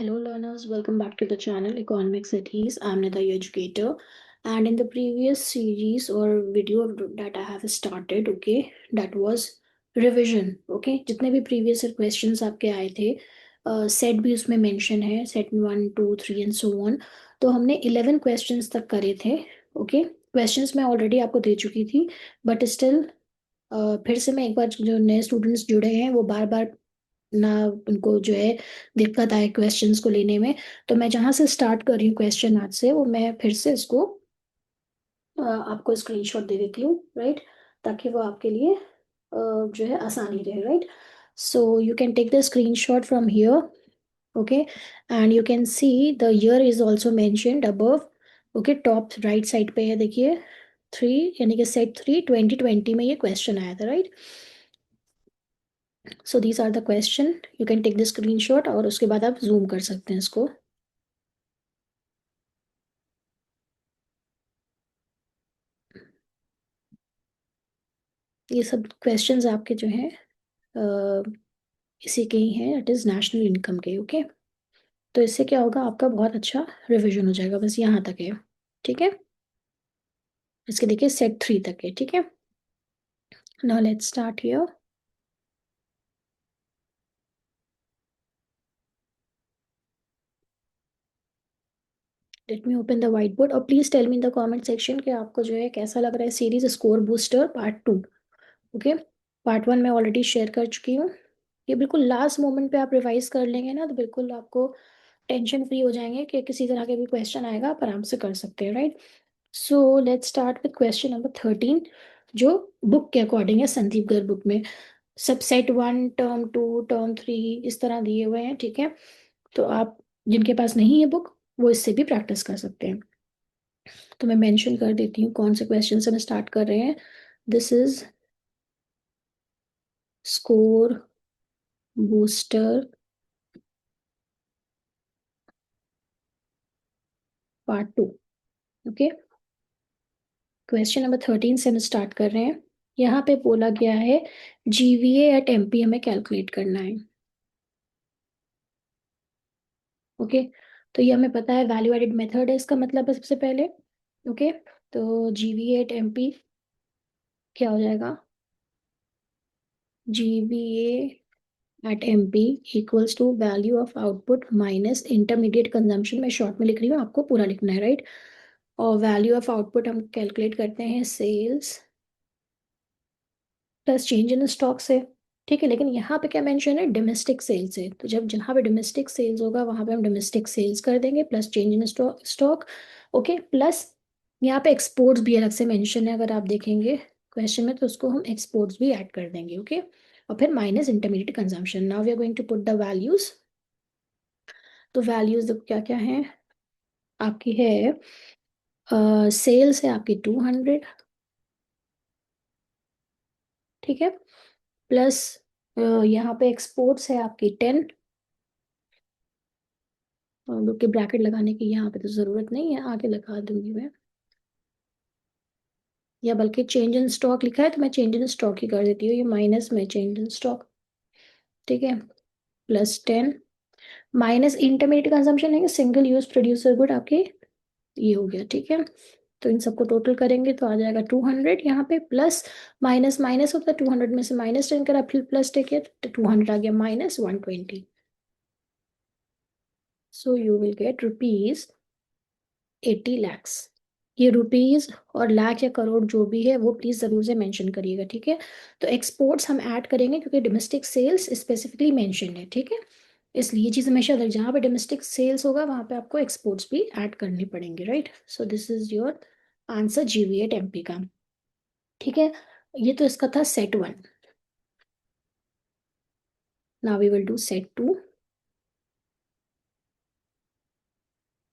Hello learners, welcome back to the channel Economics at Ease. I'm Nida, your educator. And in the previous series or video that I have started, okay, that was revision, okay. जितने भी previous questions आपके आए थे, set भी उसमें mention है, set 1 2 3 and so on. तो हमने 11 क्वेश्चंस तक करे थे, ओके. क्वेश्चंस मैं ऑलरेडी आपको दे चुकी थी, बट स्टिल फिर से मैं एक बार, जो नए स्टूडेंट्स जुड़े हैं वो बार बार ना, उनको जो है दिक्कत आए क्वेश्चंस को लेने में, तो मैं जहां से स्टार्ट कर रही हूँ क्वेश्चन आज से, वो मैं फिर से इसको आपको स्क्रीनशॉट दे देती हूँ, राइट, ताकि वो आपके लिए जो है आसानी रहे, right. So you can take the screenshot from here, okay, and you can see the year is also mentioned above, okay. Top right side पे है, देखिए 3, यानी कि सेट 3 2020 में ये क्वेश्चन आया था, right. So these are the question, you can take the screenshot और उसके बाद आप जूम कर सकते हैं इसको. ये सब क्वेश्चंस आपके जो हैं इसी के ही हैं, इट इज़ नेशनल इनकम के, ओके. तो इससे क्या होगा, आपका बहुत अच्छा रिवीजन हो जाएगा. बस यहाँ तक है, ठीक है. इसके देखिए सेट 3 तक है, ठीक है. Now let's start here. Let me open the whiteboard और please tell me in the comment section कि आपको जो है कैसा लग रहा है series score booster part 2, okay. Part 1 मैं ऑलरेडी शेयर कर चुकी हूँ. ये बिल्कुल लास्ट मोमेंट पे आप रिवाइज कर लेंगे ना, तो बिल्कुल आपको टेंशन फ्री हो जाएंगे कि किसी तरह के भी क्वेश्चन आएगा आप आराम से कर सकते हैं, right. So let's start with question number 13, जो बुक के अकॉर्डिंग है, संदीप गर्ग बुक में. सब सेट 1 टर्म 2 टर्म 3 इस तरह दिए हुए हैं, ठीक है. तो आप, जिनके पास नहीं है बुक, वो इससे भी प्रैक्टिस कर सकते हैं. तो मैं मेंशन कर देती हूँ कौन से क्वेश्चन से हम स्टार्ट कर रहे हैं. This is score booster part 2, okay. Question number 13 से हम स्टार्ट कर रहे हैं. यहाँ पे बोला गया है जीवीए एट एमपी हमें कैलकुलेट करना है, ओके. तो ये हमें पता है, वैल्यू एडेड मेथड है इसका मतलब है सबसे पहले, ओके. तो जीवीए एट एमपी क्या हो जाएगा, GVA at MP equals to value of output minus intermediate consumption. मैं शॉर्ट में लिख रही हूँ, आपको पूरा लिखना है, राइट. और वैल्यू ऑफ आउटपुट हम कैलकुलेट करते हैं sales plus change in stock से, ठीक है. लेकिन यहाँ पे क्या मेंशन है, डोमेस्टिक सेल्स है. तो जब जहाँ पे डोमेस्टिक सेल्स होगा वहाँ पे हम डोमेस्टिक सेल्स कर देंगे plus change in stock, okay. Plus यहाँ पे एक्सपोर्ट्स भी अलग से मेंशन है, अगर आप देखेंगे क्वेश्चन में, तो उसको हम एक्सपोर्ट्स भी ऐड कर देंगे, ओके. और फिर minus intermediate consumption. Now we are going to put the values. तो वैल्यूज देखो क्या क्या है आपकी, है सेल्स है आपकी 200, ठीक है. प्लस यहाँ पे एक्सपोर्ट्स है आपकी 10. लोग के ब्रैकेट लगाने की यहाँ पे तो जरूरत नहीं है, आगे लगा दूंगी मैं, या बल्कि चेंज इन स्टॉक लिखा है तो मैं चेंज इन स्टॉक ही कर देती हूँ, ये माइनस में चेंज इन स्टॉक, ठीक है. प्लस 10 माइनस इंटरमीडिएट कंजम्पशन है, सिंगल यूज प्रोड्यूसर गुड आपके, ये हो गया, ठीक है. तो इन सबको टोटल करेंगे तो आ जाएगा 200 यहाँ पे. प्लस माइनस माइनस होता है, 200 में से -10 करा फिर प्लस टेक, तो 200 आ गया -120. So you will get rupees 80 lakhs. ये रुपीज और लाख या करोड़ जो भी है वो प्लीज जरूर से मेंशन करिएगा, ठीक है. तो एक्सपोर्ट्स हम ऐड करेंगे क्योंकि डोमेस्टिक सेल्स स्पेसिफिकली मेंशन है, ठीक है. इसलिए ये चीज हमेशा अलग, जहाँ पे डोमेस्टिक सेल्स होगा वहां पे आपको एक्सपोर्ट्स भी ऐड करने पड़ेंगे, right. So this is your answer GVA at MP का, ठीक है. ये तो इसका था set 1. Now we will do set 2.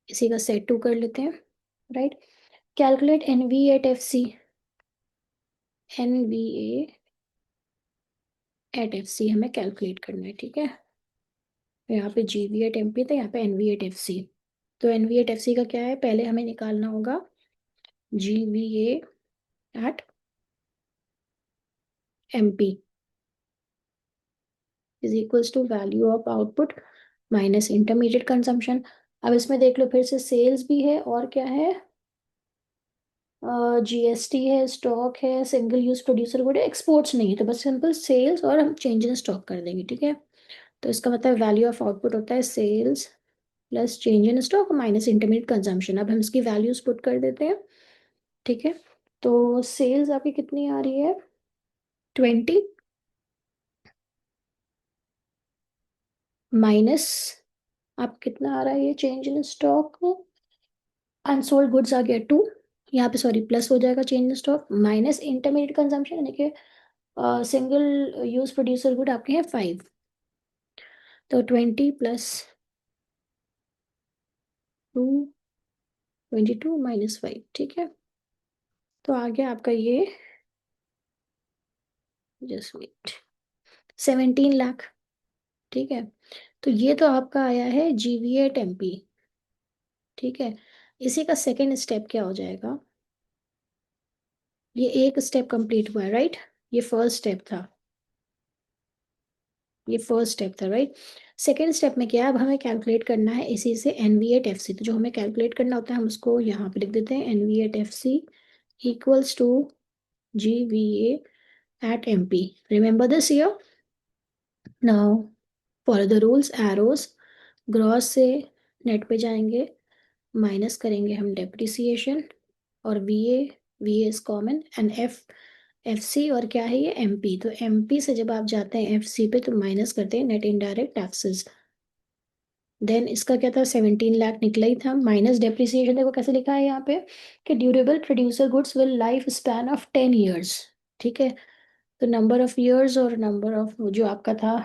इसी का सेट 2 कर लेते हैं, right. Calculate NV at F C. NVA at F C हमें कैलकुलेट करना है, ठीक है. यहाँ पे जीवी एट एमपी था, यहाँ पे एनवी एट एफ सी. तो एनवी एट एफ सी का क्या है, पहले हमें निकालना होगा GVA at MP is equals to value of output minus intermediate consumption. अब इसमें देख लो फिर से सेल्स भी है और क्या है, जीएसटी है, स्टॉक है, सिंगल यूज प्रोड्यूसर गुड है, एक्सपोर्ट्स नहीं है, तो बस सिंपल सेल्स और हम चेंज इन स्टॉक कर देंगे, ठीक है। तो इसका मतलब वैल्यू ऑफ आउटपुट होता है sales plus change in stock minus intermediate consumption. अब हम इसकी वैल्यूज पुट कर देते हैं, ठीक है। तो सेल्स आपकी कितनी आ रही है, 20, माइनस आप कितना आ रहा है ये change in stock, unsold goods आ गया 2, यहाँ पे सॉरी प्लस हो जाएगा change in stock, minus intermediate consumption यानी कि सिंगल यूज प्रोड्यूसर गुड आपके हैं 5, तो 20 प्लस 2, 22 माइनस 5, ठीक है। तो आ गया आपका ये, जस्ट वेट, 17 लाख, ठीक है। तो ये तो आपका आया है जीवीएट एमपी, ठीक है। इसी का सेकेंड स्टेप क्या हो जाएगा, ये एक स्टेप कंप्लीट हुआ है राइट, ये फर्स्ट स्टेप था, ये फर्स्ट स्टेप था राइट। सेकेंड स्टेप में क्या है, अब हमें कैलकुलेट करना है इसी से एनवीएट एफसी, तो जो हमें कैलकुलेट करना होता है हम उसको यहाँ पे लिख देते हैं, NVA at FC equals to GVA at MP. Remember this year, now follow the rules, arrows, gross से नेट पे जाएंगे, माइनस करेंगे हम डेप्रिसिएशन, और V A is common, and F C और क्या है ये एमपी, तो एमपी से जब आप जाते हैं एफ सी पे तो माइनस करते हैं नेट इनडायरेक्ट टैक्सेस। देन इसका क्या था, 17 लाख निकला ही था, माइनस डेप्रिसिएशन, देखो कैसे लिखा है यहाँ पे कि durable producer goods will life span of 10 years, ठीक है। तो नंबर ऑफ ईयर्स और नंबर ऑफ जो आपका था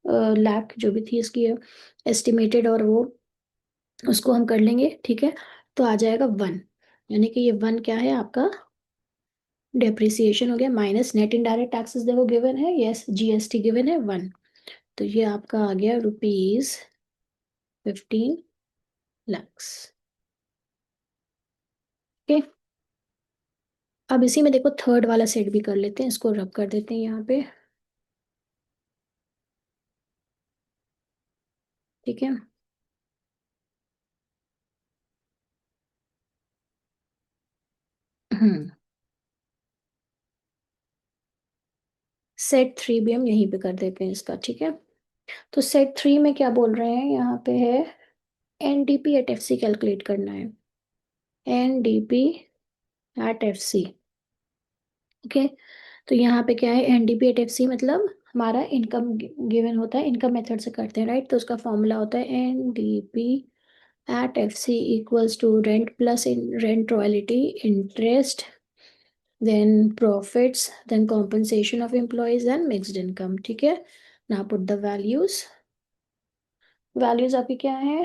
लाख जो भी थी इसकी एस्टिमेटेड, और वो उसको हम कर लेंगे, ठीक है। तो आ जाएगा 1, यानी कि ये 1 क्या है आपका डेप्रिसिएशन हो गया, माइनस नेट इनडायरेक्ट टैक्सेस देखो गिवन है, यस जीएसटी गिवन है 1, तो ये आपका आ गया ₹15 lakhs, ओके। अब इसी में देखो थर्ड वाला सेट भी कर लेते हैं, इसको रब कर देते हैं यहाँ पे, ठीक है। हम्म, सेट 3 भी हम यहीं पे कर देते हैं इसका, ठीक है। तो सेट 3 में क्या बोल रहे हैं, यहाँ पे है NDP at F C calculate करना है, NDP at F C, okay. तो यहाँ पे क्या है, एनडीपी एट एफ सी मतलब हमारा इनकम गिवन होता है, इनकम मेथड से करते हैं राइट, तो उसका फॉर्मूला होता है NDP at F C equals to rent plus in rent royalty interest then profits then compensation of employees and mixed income, ठीक है। ना पुट द वैल्यूज, वैल्यूज आपकी क्या है,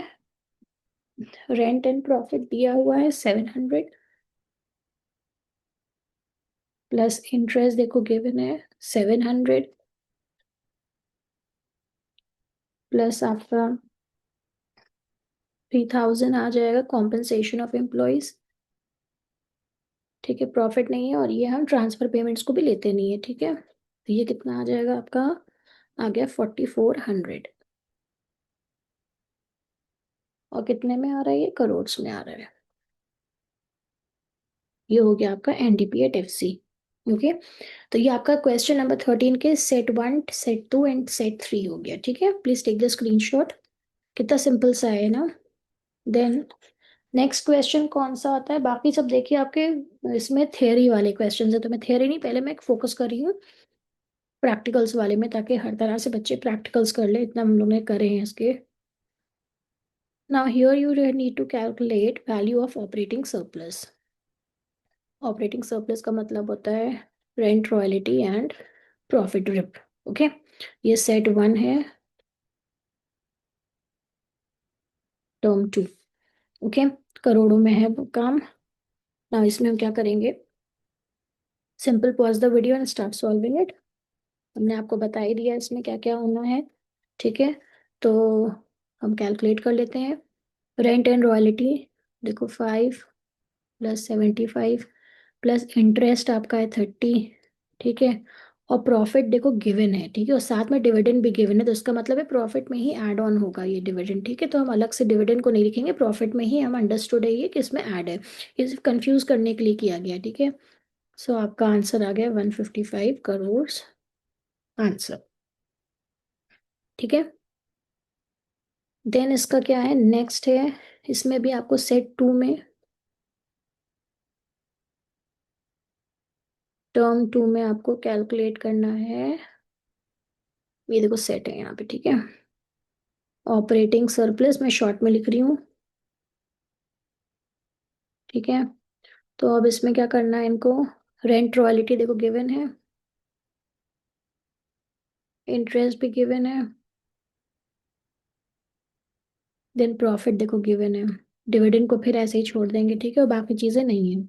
रेंट एंड प्रॉफिट दिया हुआ है 700, प्लस इंटरेस्ट देखो गिवन है 700, प्लस आपका 3000 आ जाएगा कॉम्पनसेशन ऑफ एम्प्लॉयज, ठीक है। प्रॉफिट नहीं है और ये हम ट्रांसफर पेमेंट्स को भी लेते नहीं है, ठीक है। तो ये कितना आ जाएगा आपका, आ गया 4400, और कितने में आ रहा है ये, करोड़ में आ रहा है। ये हो गया आपका NDP at F C, okay. तो ये आपका क्वेश्चन नंबर 13 के सेट 1 सेट 2 एंड सेट 3 हो गया, ठीक है। प्लीज टेक द स्क्रीनशॉट, कितना सिंपल सा है ना। देन नेक्स्ट क्वेश्चन कौन सा आता है, बाकी सब देखिए आपके इसमें थियरी वाले क्वेश्चंस है, तो मैं थियरी नहीं, पहले मैं फोकस कर रही हूँ प्रैक्टिकल्स वाले में, ताकि हर तरह से बच्चे प्रैक्टिकल्स कर ले, इतना हम लोग ने करे हैं इसके। Now here you need to calculate value of operating surplus. Operating surplus का मतलब होता है rent royalty and profit rip, okay. ये सेट 1 है, टर्म 2, ओके। करोड़ों में है वो काम। ना इसमें हम क्या करेंगे, simple pause the video and start solving it. हमने आपको बता ही दिया इसमें क्या क्या होना है, ठीक है। तो हम कैलकुलेट कर लेते हैं, रेंट एंड रॉयल्टी देखो 5 प्लस 75 प्लस इंटरेस्ट आपका है 30, ठीक है। और प्रॉफिट देखो गिवन है, ठीक है, और साथ में डिविडेंड भी गिवन है, तो इसका मतलब है प्रॉफिट में ही ऐड ऑन होगा ये डिविडेंड, ठीक है। तो हम अलग से डिविडेंड को नहीं लिखेंगे, प्रॉफिट में ही हम अंडरस्टूड है ये कि इसमें ऐड है। ये सिर्फ कंफ्यूज करने के लिए किया गया, ठीक है। सो आपका आंसर आ गया 155 करोड़ आंसर, ठीक है। देन इसका क्या है, नेक्स्ट है, इसमें भी आपको सेट टू में, टर्म टू में आपको कैलकुलेट करना है। ये देखो सेट है यहाँ पे, ठीक है। ऑपरेटिंग सरप्लस मैं शॉर्ट में लिख रही हूँ, ठीक है। तो अब इसमें क्या करना है इनको, रेंट रॉयल्टी देखो गिवन है, इंटरेस्ट भी गिवन है, देन प्रॉफिट देखो गिवन है। डिविडेंड को फिर ऐसे ही छोड़ देंगे, ठीक है, और बाकी चीजें नहीं है।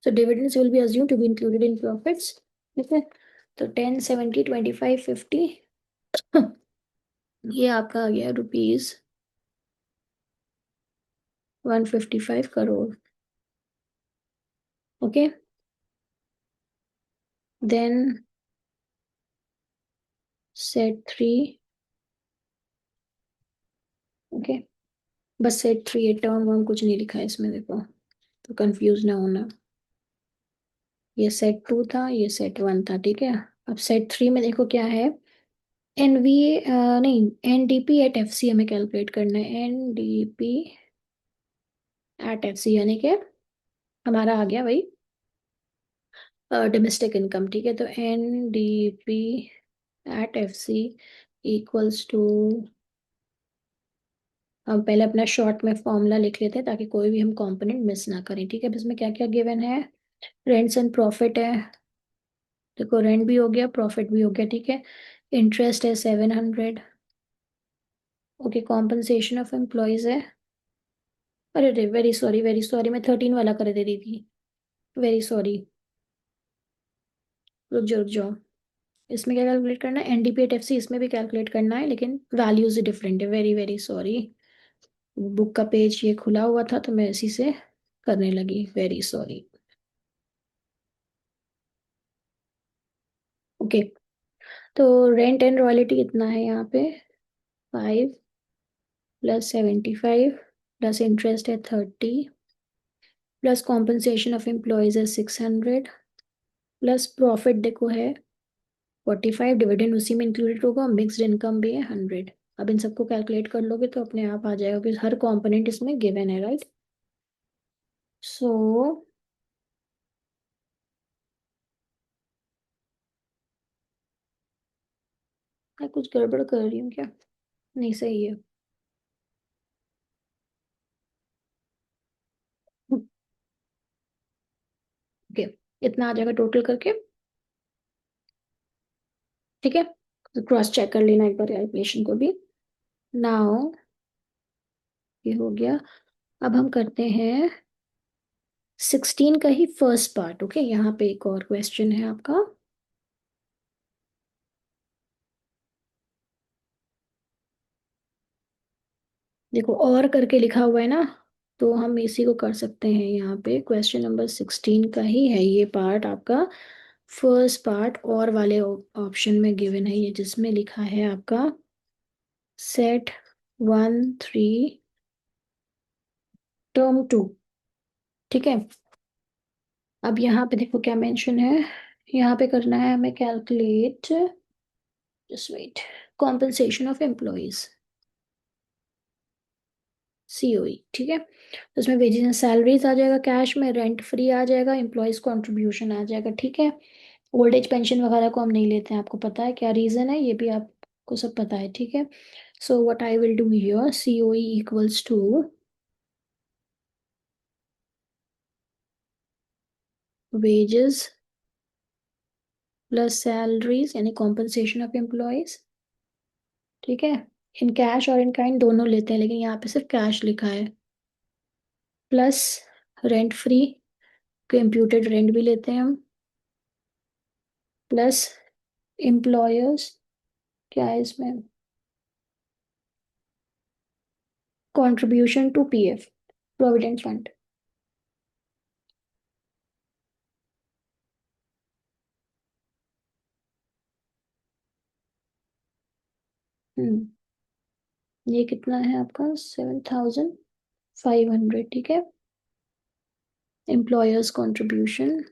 So dividends will be assume to be included in profits, ठीक है। तो 10, 70, 25, 50 ये आपका आ गया ₹155 crore, okay. Then set three, okay. बस सेट थ्री, ये टर्म वर्म कुछ नहीं लिखा है इसमें देखो, तो कंफ्यूज ना होना। ये सेट टू था, ये सेट वन था, ठीक है। अब सेट थ्री में देखो क्या है, एनवीए नहीं, एनडीपी एट एफसी हमें कैलकुलेट करना है। एनडीपी एट एफसी यानी कि हमारा आ गया भाई डोमेस्टिक इनकम, ठीक है। तो NDP at FC equals to, हम पहले अपना शॉर्ट में फॉर्मूला लिख लेते हैं ताकि कोई भी हम कंपोनेंट मिस ना करें, ठीक है। अब इसमें क्या क्या गिवन है, रेंट्स एंड प्रॉफिट है, देखो रेंट भी हो गया, प्रॉफिट भी हो गया, ठीक है। इंटरेस्ट है 700, ओके। कॉम्पनसेशन ऑफ एम्प्लॉयज है, अरे अरे वेरी सॉरी वेरी सॉरी, मैं 13 वाला कर दे रही थी, वेरी सॉरी। रुक जाओ रुक जाओ, इसमें क्या कैलकुलेट करना है, एनडीपी एट एफसी इसमें भी कैलकुलेट करना है, लेकिन वैल्यूज डिफरेंट है, वेरी वेरी सॉरी। बुक का पेज ये खुला हुआ था तो मैं इसी से करने लगी, वेरी सॉरी, ओके। तो रेंट एंड रॉयल्टी कितना है यहाँ पे, 5 प्लस 75 प्लस इंटरेस्ट है 30 प्लस कॉम्पनसेशन ऑफ एम्प्लॉयज है 600 प्लस प्रॉफिट देखो है 45, डिविडेंड उसी में इंक्लूडेड होगा, मिक्स्ड इनकम भी है 100। अब इन सबको कैलकुलेट कर लोगे तो अपने आप आ जाएगा कि हर कंपोनेंट इसमें गिवन है, राइट। सो मैं कुछ गड़बड़ कर रही हूँ क्या, नहीं सही है, ओके। इतना आ जाएगा टोटल करके, ठीक है। तो क्रॉस चेक कर लेना एक बार कैलकुलेशन को भी। नाउ ये हो गया, अब हम करते हैं 16 का ही फर्स्ट पार्ट, ओके। यहाँ पे एक और क्वेश्चन है आपका, देखो और करके लिखा हुआ है ना, तो हम इसी को कर सकते हैं। यहाँ पे क्वेश्चन नंबर 16 का ही है ये पार्ट आपका, फर्स्ट पार्ट और वाले ऑप्शन में गिवन है ये, जिसमें लिखा है आपका सेट 1, 3 टर्म टू, ठीक है। अब यहाँ पे देखो क्या मेंशन है, यहाँ पे करना है हमें calculate, just wait, compensation of employees, COE, ठीक है। तो उसमें वेजेस एंड सैलरीज आ जाएगा, कैश में रेंट फ्री आ जाएगा, एम्प्लॉयज कंट्रीब्यूशन आ जाएगा, ठीक है। ओल्ड एज पेंशन वगैरह को हम नहीं लेते हैं, आपको पता है क्या रीजन है, ये भी आपको सब पता है, ठीक है। So what I will do here, COE equals to wages plus salaries यानी कॉम्पनसेशन ऑफ एम्प्लॉयज, ठीक है। इन कैश और इन काइंड दोनों लेते हैं, लेकिन यहाँ पे सिर्फ कैश लिखा है, plus rent free, computed rent भी लेते हैं हम, प्लस एम्प्लॉयर्स, क्या है इसमें, contribution to PF, provident fund, hmm ये कितना है आपका 7,500, ठीक है। एम्प्लॉयर्स कंट्रीब्यूशन,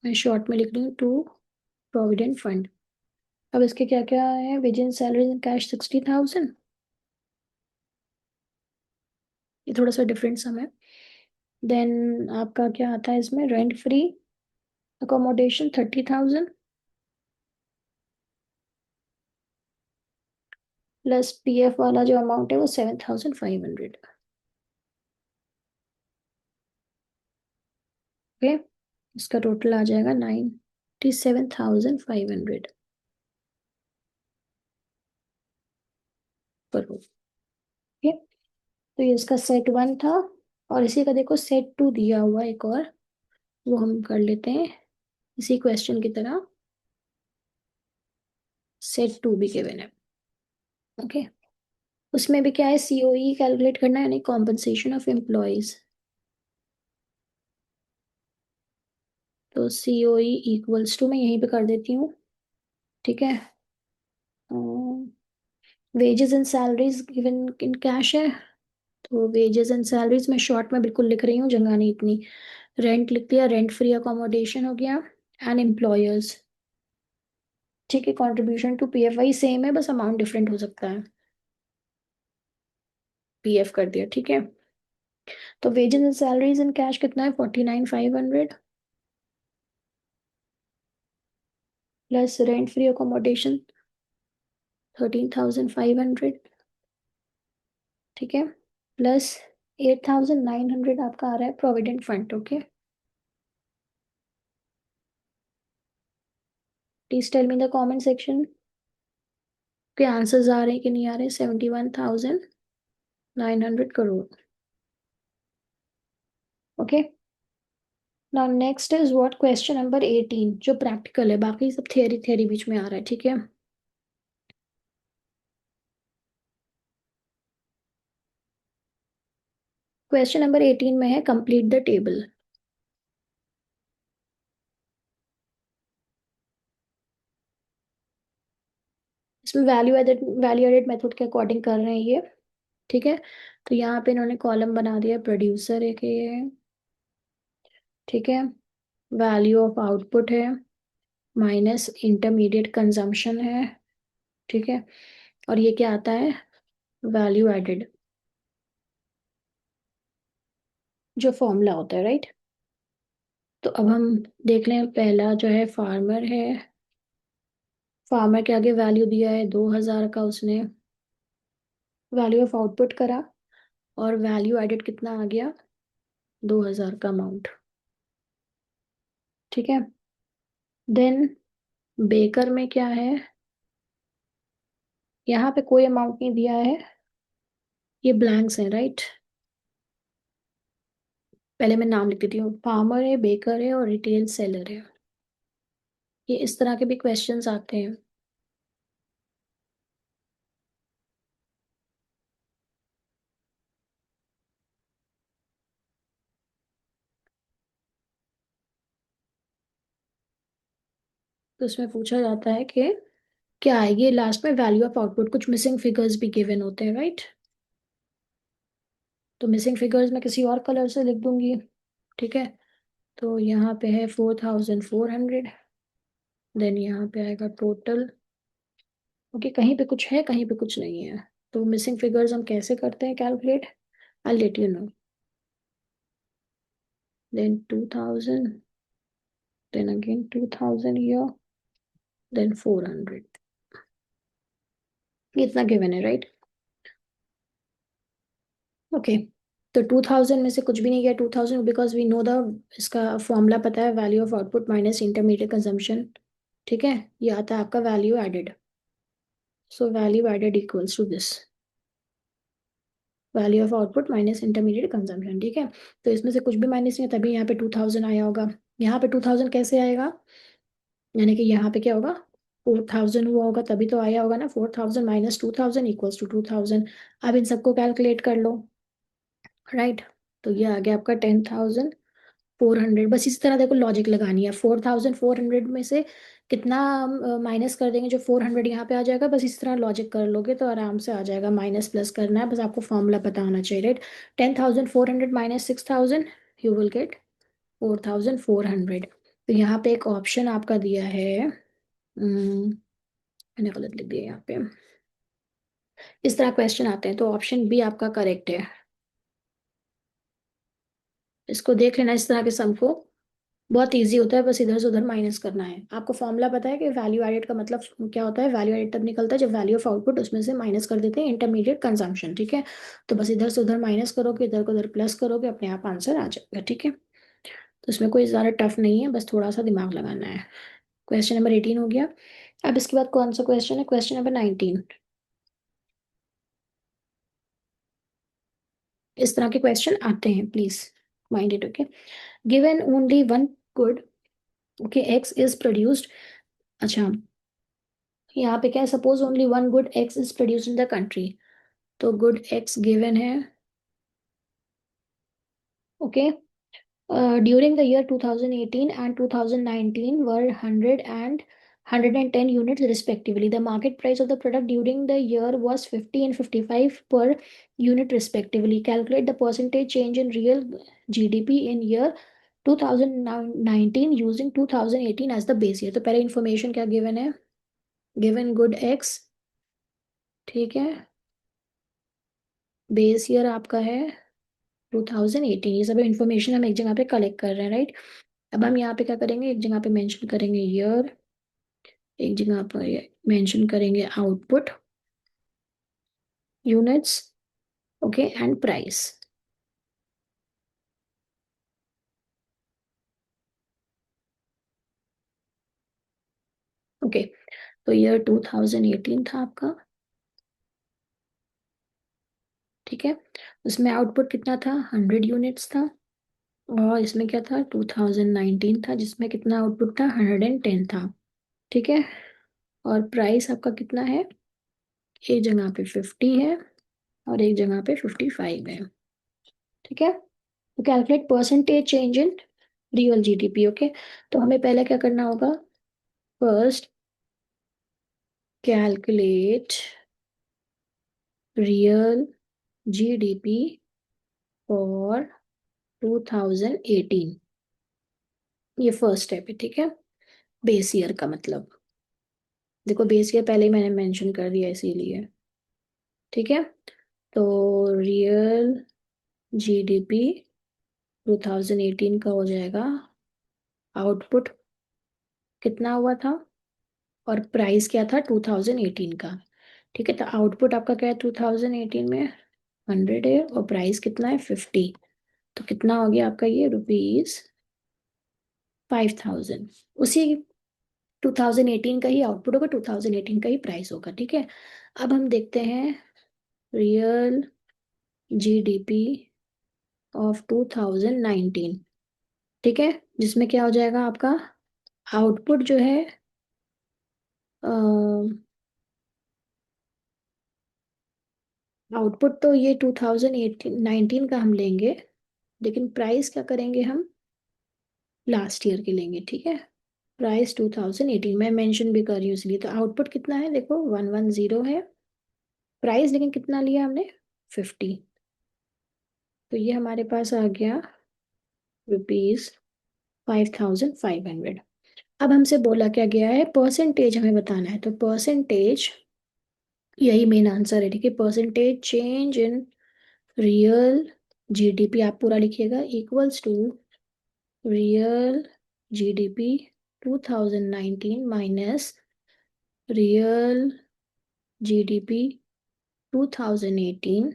मैं शॉर्ट में लिख रही हूँ, टू प्रोविडेंट फंड। अब इसके क्या क्या है, वेजेस सैलरीज एंड कैश 60,000, ये थोड़ा सा डिफरेंट सम है। देन आपका क्या आता है इसमें, rent free accommodation 30,000, plus PF वाला जो अमाउंट है वो 7,500। ओके, इसका टोटल आ जाएगा 97,500 करोड़। ओके, तो ये इसका सेट वन था। और इसी का देखो सेट टू दिया हुआ एक और, वो हम कर लेते हैं इसी क्वेश्चन की तरह। सेट टू भी गिवन है। ओके, उसमें भी क्या है, सीओई कैलकुलेट करना है, यानी कॉम्पनसेशन ऑफ एम्प्लॉयज। तो सीओई इक्वल्स टू, मैं यहीं पे कर देती हूँ, ठीक है। Wages and salaries given in cash है, तो वेजेस एंड सैलरीज मैं शॉर्ट में बिल्कुल लिख रही हूँ, जगह नहीं इतनी। रेंट लिख दिया, रेंट फ्री अकोमोडेशन हो गया, एंड एम्प्लॉयर्स, ठीक है। कंट्रीब्यूशन टू पीएफ वही सेम है, बस अमाउंट डिफरेंट हो सकता है। पीएफ कर दिया, ठीक है। तो wages and salaries in cash कितना है, 49,500, प्लस रेंट फ्री अकोमोडेशन 13,500, ठीक है। प्लस 8,900 आपका आ रहा है provident fund. Okay, please tell me the comment section के आंसर्स आ रहे हैं कि नहीं आ रहे। 71,900 crore. Okay, now next is what, question number 18 जो प्रैक्टिकल है, बाकी सब थियरी थियरी बीच में आ रहा है, ठीक है। क्वेश्चन नंबर 18 में है कंप्लीट द टेबल। इसमें वैल्यू एडेड मेथड के अकॉर्डिंग कर रहे हैं ये, ठीक है। तो यहाँ पे इन्होंने कॉलम बना दिया, प्रोड्यूसर एक ये, ठीक है। वैल्यू ऑफ आउटपुट है, माइनस इंटरमीडिएट कंजम्पशन है, ठीक है। और ये क्या आता है, वैल्यू एडेड, जो फॉर्मूला होता है, राइट। तो अब हम देख लें, पहला जो है फार्मर है। फार्मर के आगे वैल्यू दिया है 2,000 का, उसने वैल्यू ऑफ आउटपुट करा, और वैल्यू एडेड कितना आ गया, 2,000 का अमाउंट, ठीक है। देन बेकर में क्या है, यहाँ पे कोई अमाउंट नहीं दिया है, ये ब्लैंक्स हैं, राइट। पहले मैं नाम लिख देती हूँ, फार्मर है, बेकर है, और रिटेल सेलर है। ये इस तरह के भी क्वेश्चंस आते हैं। तो उसमें पूछा जाता है कि क्या आएगी लास्ट में, वैल्यू ऑफ आउटपुट, कुछ मिसिंग फिगर्स भी गिवन होते हैं, राइट। तो मिसिंग फिगर्स मैं किसी और कलर से लिख दूंगी, ठीक है। तो यहाँ पे है 4,400, देन यहाँ पे आएगा टोटल। ओके, कहीं पे कुछ है, कहीं पे कुछ नहीं है। तो मिसिंग फिगर्स हम कैसे करते हैं calculate, I let you know. Then 2,000, then again 2,000 here, then 400, ये इतना गिवन है, राइट। ओके, तो 2,000 में से कुछ भी नहीं गया 2,000, बिकॉज वी नो द, इसका फॉर्मूला पता है, value of output minus intermediate consumption, ठीक है। ये आता है आपका value added. So value added equals to this, value of output minus intermediate consumption, ठीक है। तो इसमें से कुछ भी माइनस नहीं है, तभी यहाँ पे 2,000 आया होगा। यहाँ पे 2,000 कैसे आएगा, यानी कि यहाँ पे क्या होगा, 4,000 हुआ होगा तभी तो आया होगा ना। 4,000 माइनस 2,000 इक्वल्स टू 2,000। अब इन सबको कैलकुलेट कर लो, राइट। तो ये आ गया आपका 10,000 400, बस इसी तरह देखो लॉजिक लगानी है। 4400 में से कितना माइनस कर देंगे, जो 400 यहाँ पे आ जाएगा, बस इस तरह लॉजिक कर लोगे तो आराम से आ जाएगा। माइनस प्लस करना है, बस आपको फॉर्मूला पता होना चाहिए, right. 10,400 minus 6,000, you will get 4,400। तो यहाँ पे एक ऑप्शन आपका दिया है, मैंने गलत लिख दिया यहाँ पे। इस तरह क्वेश्चन आते हैं तो ऑप्शन बी आपका करेक्ट है। इसको देख लेना, इस तरह के सम को बहुत इजी होता है, बस इधर से उधर माइनस करना है। आपको फॉर्मूला पता है कि वैल्यू एडेड का मतलब क्या होता है। वैल्यू एडेड तब निकलता है जब वैल्यू ऑफ आउटपुट उसमें से माइनस कर देते हैं इंटरमीडिएट कंजम्पशन, ठीक है। तो बस इधर से उधर माइनस करोगे, इधर को उधर प्लस करोगे, अपने आप आंसर आ जाएगा, ठीक है। तो इसमें कोई ज़्यादा टफ नहीं है, बस थोड़ा सा दिमाग लगाना है। क्वेश्चन नंबर 18 हो गया। अब इसके बाद कौन सा क्वेश्चन है, क्वेश्चन नंबर 19। इस तरह के क्वेश्चन आते हैं, please mind it, okay. Given only one good, okay, x is produced. अच्छा, यहाँ पे क्या है, suppose only one good x is produced in the country. तो गुड एक्स गिवन है, okay. During the year 2018 and 2019 were 100 and 110 units respectively. The market price of the product during the year was 50 and 55 per unit respectively. Calculate the percentage change in real GDP in year 2019 using 2018 as the base year. तो पहले information क्या given है, given good X, ठीक है। Base year आपका है 2018। ये सब इंफॉर्मेशन हम एक जगह पे कलेक्ट कर रहे हैं, राइट। अब हम यहाँ पे क्या करेंगे, एक जगह पे मेंशन करेंगे ईयर, एक जगह पर मेंशन करेंगे output units, okay, and price. Okay, तो ईयर 2018 था आपका, ठीक है। उसमें आउटपुट कितना था, 100 यूनिट्स था। और इसमें क्या था, 2019 था, जिसमें कितना आउटपुट था, 110 था, ठीक है। और प्राइस आपका कितना है, एक जगह पे 50 है और एक जगह पे 55 है, ठीक है। तो calculate percentage change in real GDP, okay. तो हमें पहले क्या करना होगा, first calculate real GDP for 2018। ये फर्स्ट स्टेप है, ठीक है। बेस ईयर का मतलब, देखो बेस ईयर पहले ही मैंने मेंशन कर दिया इसीलिए, ठीक है। तो रियल जीडीपी 2018 का हो जाएगा, आउटपुट कितना हुआ था और प्राइस क्या था 2018 का, ठीक है। तो आउटपुट आपका क्या है 2018 में 100 है और प्राइस कितना है 50। तो कितना हो गया आपका ये, ₹5000। उसी 2018 का ही आउटपुट होगा, 2018 का ही प्राइस होगा, ठीक है। अब हम देखते हैं रियल जीडीपी ऑफ 2019, ठीक है। जिसमें क्या हो जाएगा आपका आउटपुट जो है, आउटपुट तो ये 2018 19 का हम लेंगे, लेकिन प्राइस क्या करेंगे हम, लास्ट ईयर के लेंगे, ठीक है। प्राइस 2018 मैं मेंशन भी कर रही हूँ इसलिए। तो आउटपुट कितना है देखो, 110 है। प्राइस लेकिन कितना लिया हमने, 50। तो ये हमारे पास आ गया ₹5500। अब हमसे बोला क्या गया है, परसेंटेज हमें बताना है। तो परसेंटेज, यही मेन आंसर है, ठीक है। Percentage change in real GDP आप पूरा लिखिएगा, equals to real GDP 2019 minus real GDP 2018,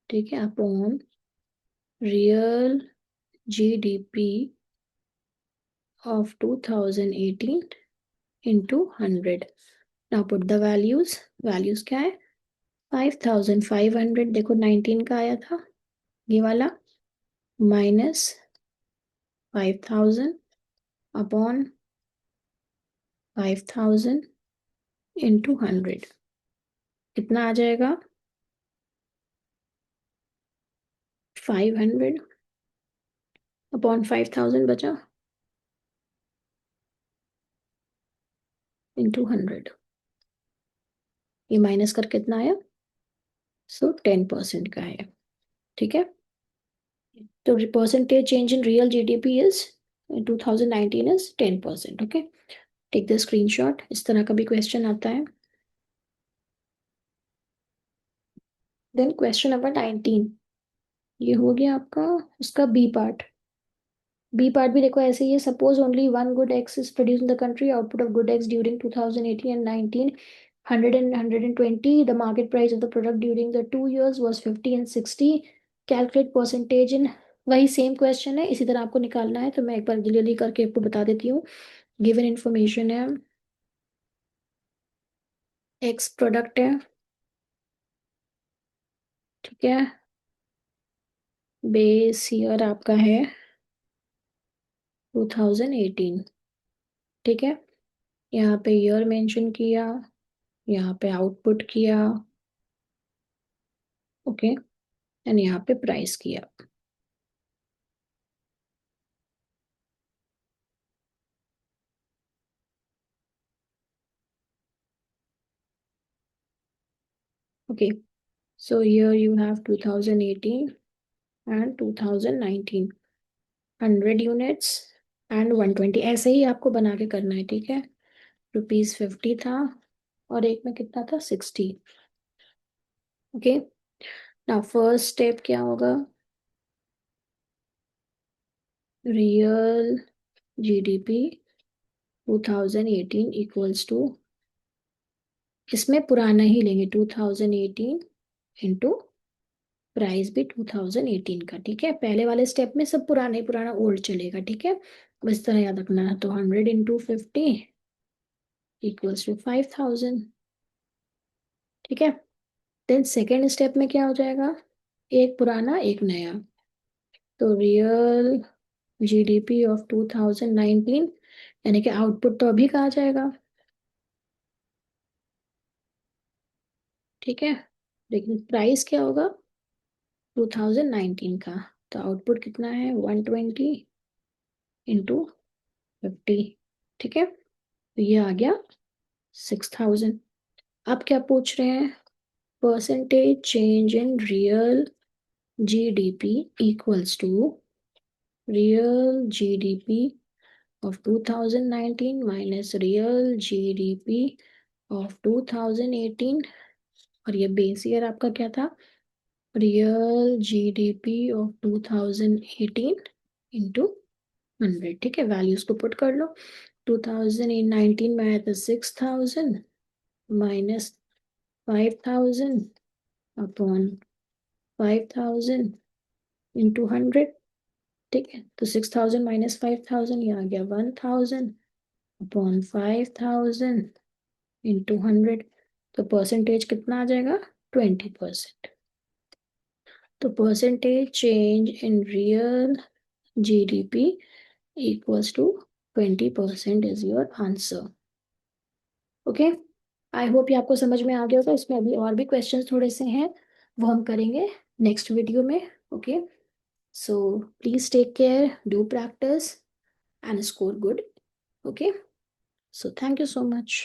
ठीक है, upon real GDP of 2018 into 100। now put the values, values क्या है, 5500 देखो 19 का आया था ये वाला, माइनस 5000 अपॉन 5000 इंटू 100, कितना आ जाएगा 500 अपॉन 5,000 बचा इंटू 100, ये माइनस कर कितना आया, सो 10% का है। ठीक है, तो percentage change in real GDP is 2019 is 10%। Okay, take the screenshot. इस तरह का भी क्वेश्चन आता है। देन क्वेश्चन नंबर 19, ये हो गया आपका उसका बी पार्ट। बी पार्ट भी देखो ऐसे ही है। Suppose only one good x is produce in the country, output of good x during 2018 and 19, 100 and 120, the market price of the product during the 2 years was 50 and 60, calculate percentage in। वही same question है, इसी तरह आपको निकालना है, तो मैं एक बार जल्दी करके आपको बता देती हूँ। गिवन इंफॉर्मेशन है, एक्स प्रोडक्ट है, ठीक है, बेस ईयर आपका है 2018, ठीक है, यहाँ पे ईयर मेंशन किया, यहाँ पे आउटपुट किया, ओके, एंड यहाँ पे प्राइस किया। Okay, so here you have 2018 and 2019, 100 units and 120, ऐसे ही आपको बना के करना है, ठीक है। ₹50 था और एक में कितना था, 60। ओके, नाउ फर्स्ट स्टेप क्या होगा, रियल जीडीपी 2018 इक्वल्स टू, इसमें पुराना ही लेंगे 2018 इंटू प्राइस भी 2018 का, ठीक है। पहले वाले स्टेप में सब पुराना ही पुराना, ओल्ड चलेगा, ठीक है। बस इस तरह याद रखना है। तो 100 इंटू 50 इक्वल्स टू 5,000, ठीक है। देन सेकेंड स्टेप में क्या हो जाएगा, एक पुराना एक नया, तो रियल जीडीपी ऑफ 2019, यानी कि आउटपुट तो अभी कहा जाएगा, ठीक है। लेकिन प्राइस क्या होगा 2019 का, तो आउटपुट कितना है 120 इंटू 50, ठीक है। तो ये आ गया 6,000। अब क्या पूछ रहे हैं, percentage change in real GDP equals to real GDP of 2019 minus real GDP of 2018, और ये बेस ईयर आपका क्या था, रियल जीडीपी ऑफ 2018 इंटू 100, ठीक है। वैल्यूज को पुट कर लो। 2019 में आया था 6,000 माइनस 5,000 अपॉन 5,000 इंटू 100, ठीक है। तो 6,000 माइनस 5,000, ये आ गया 1,000 अपॉन 5,000 इंटू 100। तो परसेंटेज कितना आ जाएगा, 20%। तो percentage change in real GDP equals to 20% is your answer. Okay, I hope ये आपको समझ में आ गया होगा। इसमें अभी और भी क्वेश्चंस थोड़े से हैं, वो हम करेंगे नेक्स्ट वीडियो में। Okay, so please take care, do practice and score good. Okay, so thank you so much.